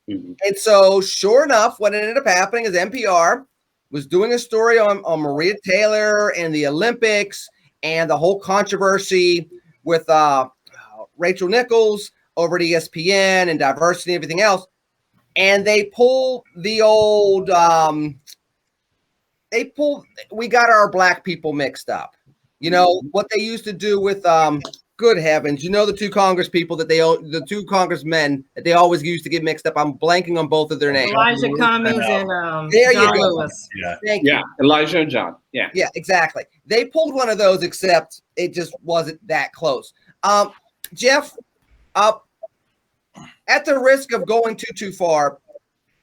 Mm-hmm. And so, sure enough, what ended up happening is NPR was doing a story on Maria Taylor and the Olympics and the whole controversy with Rachel Nichols over at ESPN and diversity and everything else. And they pulled the old, we got our black people mixed up. You know, what they used to do with, good heavens, you know, the two Congress people that the two congressmen that they always used to get mixed up. I'm blanking on both of their names.
Elijah Cummings and
there
John
you go.
Lewis.
Yeah, Elijah and John. Yeah,
exactly. They pulled one of those, except it just wasn't that close. Jeff, at the risk of going too far,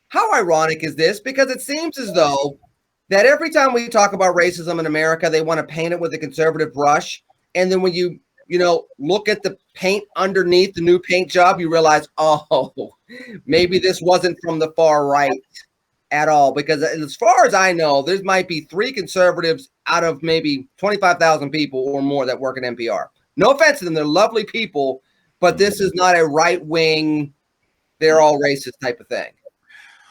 how ironic is this? Because it seems as though that every time we talk about racism in America, they want to paint it with a conservative brush, and then when you look at the paint underneath the new paint job, you realize, oh, maybe this wasn't from the far right at all. Because as far as I know, there might be 3 conservatives out of maybe 25,000 people or more that work at NPR. No offense to them. They're lovely people, but this is not a right-wing, they're all racist type of thing.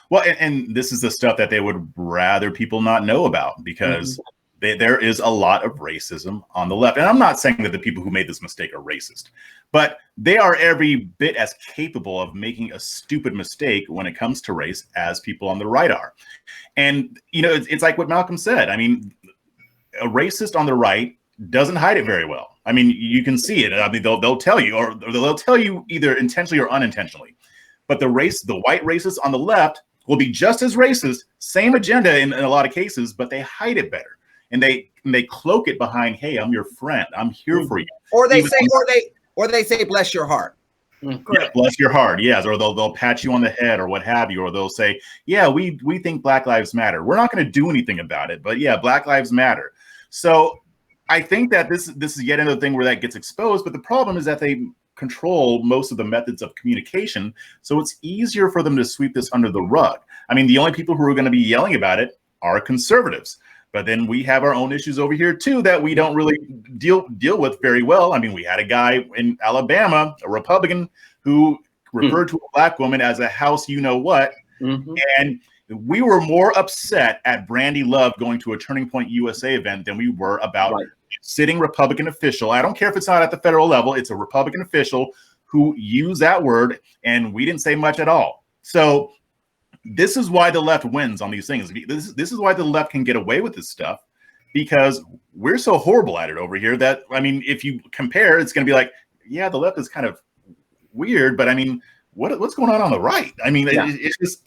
Well, and this is the stuff that they would rather people not know about, because there is a lot of racism on the left. And I'm not saying that the people who made this mistake are racist, but they are every bit as capable of making a stupid mistake when it comes to race as people on the right are. And, it's like what Malcolm said. I mean, a racist on the right doesn't hide it very well. I mean, you can see it. I mean, they'll tell you, or they'll tell you either intentionally or unintentionally. But the white racists on the left will be just as racist, same agenda in a lot of cases, but they hide it better. And they cloak it behind, "Hey, I'm your friend. I'm here for you."
Or they say, "Bless your heart."
Yeah, bless your heart. Yes, or they'll pat you on the head or what have you, or they'll say, "Yeah, we think Black Lives Matter. We're not going to do anything about it, but yeah, Black Lives Matter." So I think that this is yet another thing where that gets exposed. But the problem is that they control most of the methods of communication, so it's easier for them to sweep this under the rug. I mean, the only people who are going to be yelling about it are conservatives. But then we have our own issues over here, too, that we don't really deal with very well. I mean, we had a guy in Alabama, a Republican, who referred to a black woman as a house you-know-what. Mm-hmm. And we were more upset at Brandy Love going to a Turning Point USA event than we were about sitting Republican official. I don't care if it's not at the federal level. It's a Republican official who used that word, and we didn't say much at all. So this is why the left wins on these things. This is why the left can get away with this stuff, because we're so horrible at it over here that, I mean, if you compare, it's going to be like, yeah, the left is kind of weird, but I mean, what's going on the right? I mean, it's just,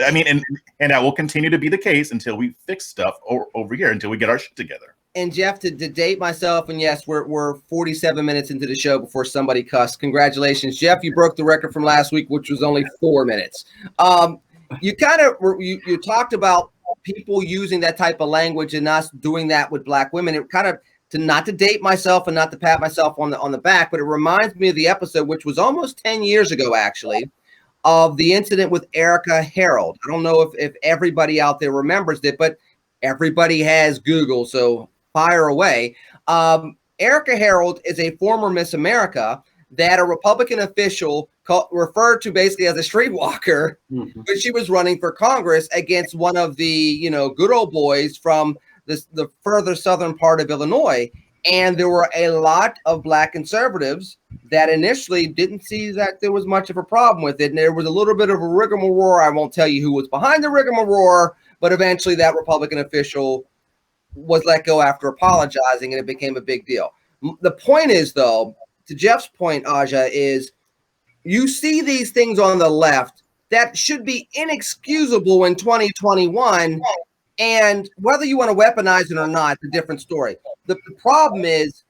I mean, and that will continue to be the case until we fix stuff over here, until we get our shit together.
And Jeff, to date myself, and yes, we're 47 minutes into the show before somebody cussed. Congratulations, Jeff! You broke the record from last week, which was only 4 minutes. You kind of you talked about people using that type of language and us doing that with black women. It kind of, not to date myself and not to pat myself on the back, but it reminds me of the episode, which was almost 10 years ago, actually, of the incident with Erica Harold. I don't know if everybody out there remembers it, but everybody has Google, so fire away. Erica Harold is a former Miss America that a Republican official referred to basically as a streetwalker when she was running for Congress against one of the, good old boys from the further southern part of Illinois. And there were a lot of Black conservatives that initially didn't see that there was much of a problem with it. And there was a little bit of a rigmarole. I won't tell you who was behind the rigmarole, but eventually that Republican official was let go after apologizing, and it became a big deal. The point is, though, to Jeff's point, Aja, is you see these things on the left that should be inexcusable in 2021. And whether you want to weaponize it or not, it's a different story. The problem is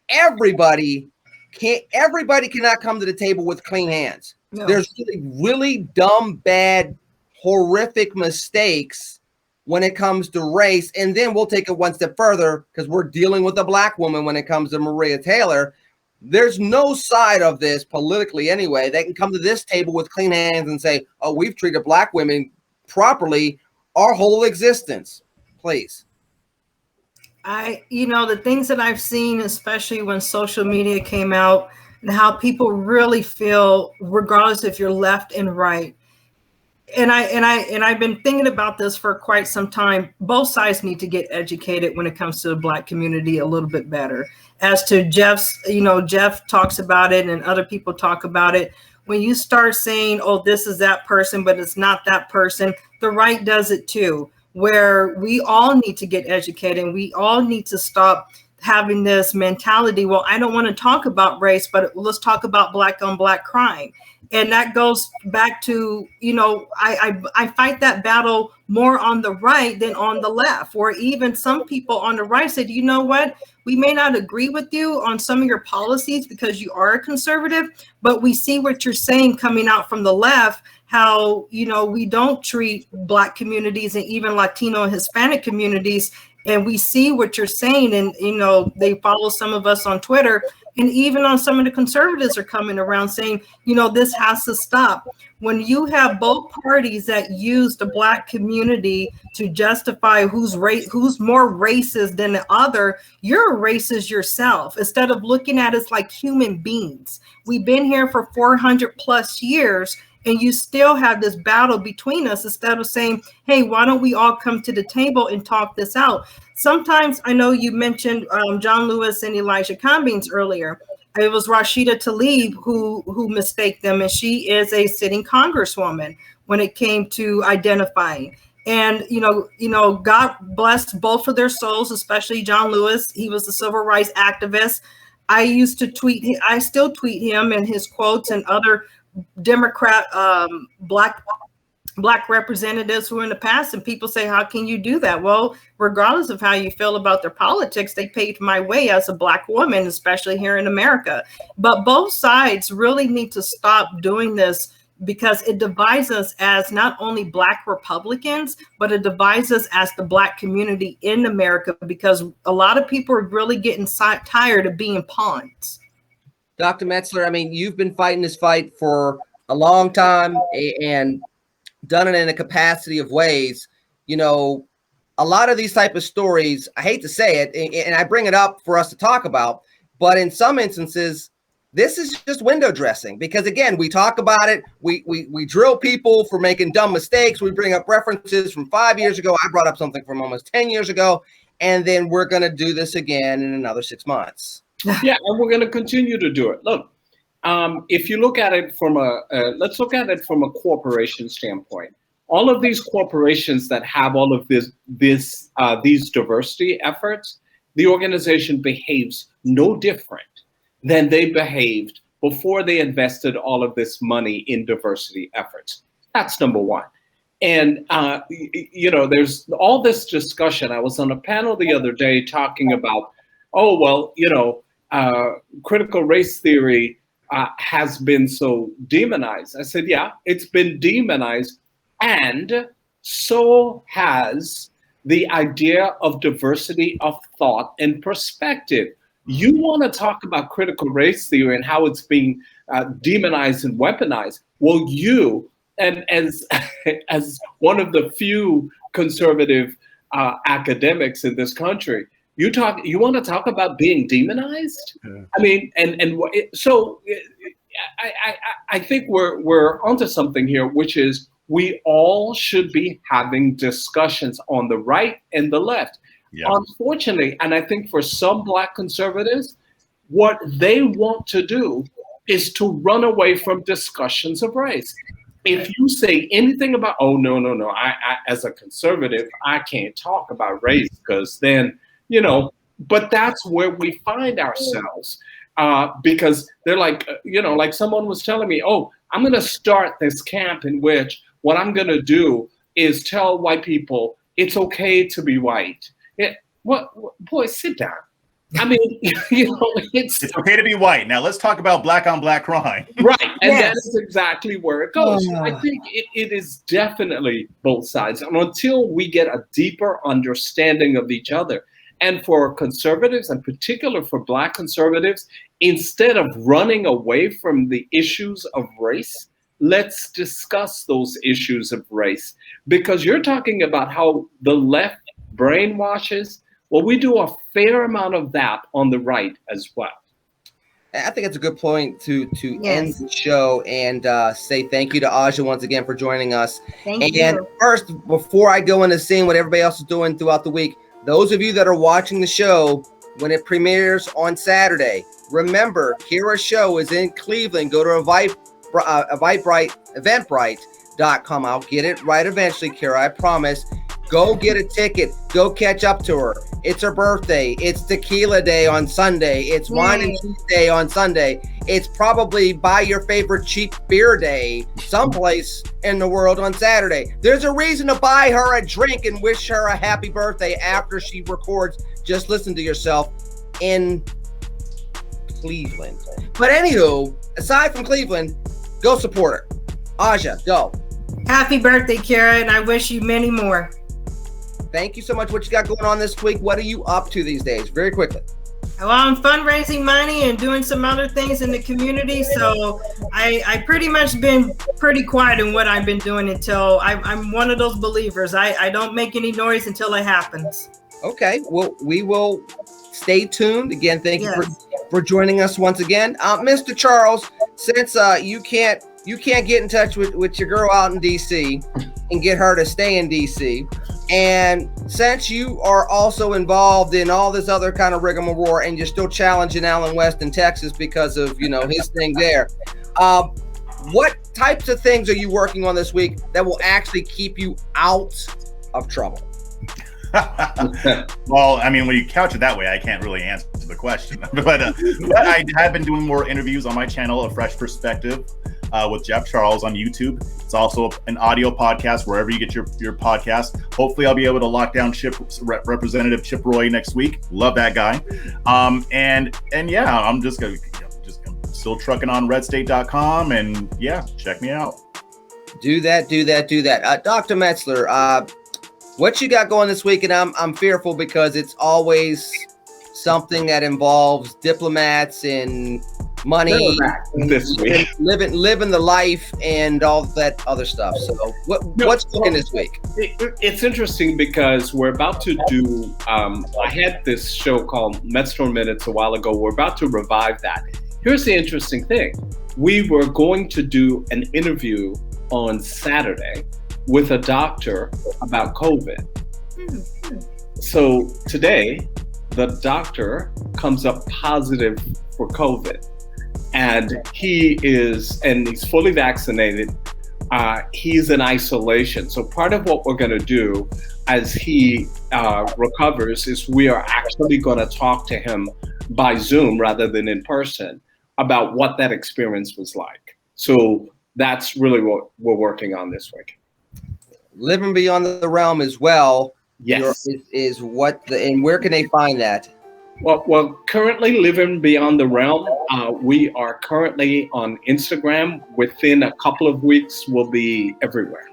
everybody cannot come to the table with clean hands. No. There's really dumb, bad, horrific mistakes when it comes to race. And then we'll take it one step further because we're dealing with a Black woman when it comes to Maria Taylor. There's no side of this politically anyway that can come to this table with clean hands and say, oh, we've treated Black women properly our whole existence. Please.
The things that I've seen, especially when social media came out, and how people really feel, regardless if you're left and right. And I've been thinking about this for quite some time. Both sides need to get educated when it comes to the Black community a little bit better. As to Jeff's, Jeff talks about it and other people talk about it. When you start saying, oh, this is that person, but it's not that person, the right does it too, where we all need to get educated and we all need to stop having this mentality. Well, I don't want to talk about race, but let's talk about Black on Black crime. And that goes back to, I fight that battle more on the right than on the left, or even some people on the right said, you know what, we may not agree with you on some of your policies because you are a conservative, but we see what you're saying coming out from the left, how, we don't treat Black communities and even Latino and Hispanic communities. And we see what you're saying. And, they follow some of us on Twitter. And even on some of the conservatives are coming around saying, this has to stop. When you have both parties that use the Black community to justify who's more racist than the other, you're a racist yourself, instead of looking at us like human beings. We've been here for 400 plus years, and you still have this battle between us, instead of saying, hey, why don't we all come to the table and talk this out? Sometimes, I know you mentioned John Lewis and Elijah Cummings earlier. It was Rashida Tlaib who mistaked them, and she is a sitting congresswoman when it came to identifying. And, God bless both of their souls, especially John Lewis. He was a civil rights activist. I used to I still tweet him and his quotes and other Democrat Black representatives who are in the past, and people say, how can you do that? Well, regardless of how you feel about their politics, they paved my way as a Black woman, especially here in America. But both sides really need to stop doing this, because it divides us as not only Black Republicans, but it divides us as the Black community in America, because a lot of people are really getting tired of being pawns.
Dr. Metzler, I mean, you've been fighting this fight for a long time and done it in a capacity of ways. A lot of these type of stories, I hate to say it, and I bring it up for us to talk about, but in some instances, this is just window dressing, because again, we talk about it. We drill people for making dumb mistakes. We bring up references from 5 years ago. I brought up something from almost 10 years ago, and then we're going to do this again in another 6 months.
Yeah, and we're going to continue to do it. Look, if you look at it from let's look at it from a corporation standpoint. All of these corporations that have all of these diversity efforts, the organization behaves no different than they behaved before they invested all of this money in diversity efforts. That's number one. And, there's all this discussion. I was on a panel the other day talking about, critical race theory has been so demonized. I said, yeah, it's been demonized. And so has the idea of diversity of thought and perspective. You want to talk about critical race theory and how it's being demonized and weaponized. Well, you, and as one of the few conservative academics in this country, You want to talk about being demonized?
Yeah.
I mean, so I think we're onto something here, which is we all should be having discussions on the right and the left.
Yeah.
Unfortunately, and I think for some Black conservatives, what they want to do is to run away from discussions of race. If you say anything about, oh, no, I as a conservative, I can't talk about race because then, but that's where we find ourselves because they're like, like someone was telling me, oh, I'm going to start this camp in which what I'm going to do is tell white people it's okay to be white. Boy, sit down. I mean, it's
okay to be white. Now let's talk about black on black crime.
Right. And that is exactly where it goes. I think it is definitely both sides. And until we get a deeper understanding of each other, and for conservatives, in particular for Black conservatives, instead of running away from the issues of race, let's discuss those issues of race. Because you're talking about how the left brainwashes. Well, we do a fair amount of that on the right as well.
I think it's a good point to end the show and say thank you to Aja once again for joining us.
Thank you. And
first, before I go into seeing what everybody else is doing throughout the week, those of you that are watching the show when it premieres on Saturday, remember, Kira's show is in Cleveland. Go to Eventbrite.com. I'll get it right eventually, Kira, I promise. Go get a ticket. Go catch up to her. It's her birthday. It's tequila day on Sunday. It's wine and cheese day on Sunday. It's probably buy your favorite cheap beer day someplace in the world on Saturday. There's a reason to buy her a drink and wish her a happy birthday after she records Just Listen to Yourself in Cleveland. But anywho, aside from Cleveland, go support her. Aja, go.
Happy birthday, Kira, and I wish you many more.
Thank you so much. What you got going on this week? What are you up to these days? Very quickly.
Well, I'm fundraising money and doing some other things in the community. So I pretty much been pretty quiet in what I've been doing until I'm one of those believers. I don't make any noise until it happens. Okay. Well, we will stay tuned. Again, thank you for joining us once again. Mr. Charles, since you can't get in touch with your girl out in D.C. and get her to stay in D.C., and since you are also involved in all this other kind of rigmarole and you're still challenging Alan West in Texas because of, his thing there, what types of things are you working on this week that will actually keep you out of trouble?
Well, I mean, when you couch it that way, I can't really answer the question. But I have been doing more interviews on my channel, A Fresh Perspective, with Jeff Charles on YouTube. It's also an audio podcast wherever you get your podcast. Hopefully, I'll be able to lock down Representative Chip Roy next week. Love that guy. And yeah, I'm just still trucking on redstate.com, and yeah, check me out. Do that. Dr. Metzler, what you got going this week? And I'm fearful because it's always something that involves diplomats and money, and living the life and all that other stuff. So what's cooking this week?
It's interesting because we're about to do, I had this show called Metzler Minutes a while ago. We're about to revive that. Here's the interesting thing. We were going to do an interview on Saturday with a doctor about COVID. So today, the doctor comes up positive for COVID. And he's fully vaccinated. He's in isolation. So part of what we're going to do as he recovers is we are actually going to talk to him by Zoom rather than in person about what that experience was like. So that's really what we're working on this week.
Living Beyond the Realm as well.
Yes.
And where can they find that?
Well, currently Living Beyond the Realm, we are currently on Instagram. Within a couple of weeks, we'll be everywhere.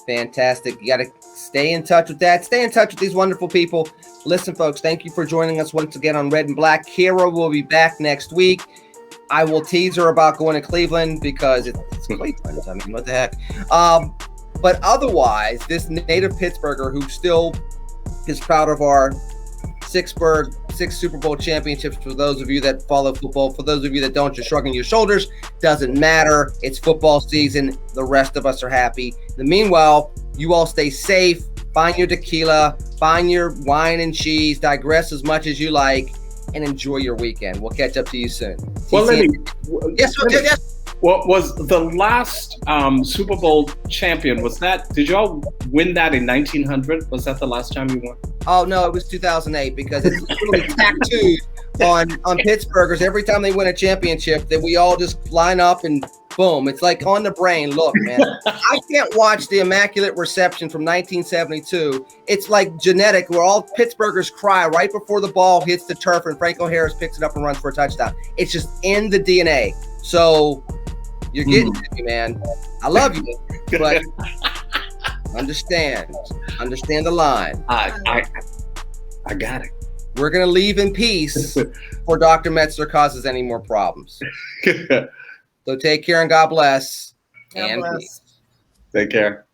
Fantastic. You got to stay in touch with that. Stay in touch with these wonderful people. Listen, folks, thank you for joining us once again on Red and Black. Kira will be back next week. I will tease her about going to Cleveland because it's Cleveland. I mean, what the heck? But otherwise, this native Pittsburgher who still is proud of our 6 Super Bowl championships. For those of you that follow football, for those of you that don't, you're shrugging your shoulders. Doesn't matter. It's football season. The rest of us are happy. Meanwhile, you all stay safe. Find your tequila. Find your wine and cheese. Digress as much as you like, and enjoy your weekend. We'll catch up to you soon.
Well, Lenny,
yes.
What was the last Super Bowl champion? Did y'all win that in 1900? Was that the last time you won?
Oh, no, it was 2008 because it's literally tattooed on Pittsburghers every time they win a championship that we all just line up and boom. It's like on the brain. Look, man, I can't watch the Immaculate Reception from 1972. It's like genetic where all Pittsburghers cry right before the ball hits the turf and Franco Harris picks it up and runs for a touchdown. It's just in the DNA. So you're getting to me, man. I love you, but understand the line.
I got it.
We're going to leave in peace before Dr. Metzler causes any more problems. So take care and God bless.
God bless.
Take care.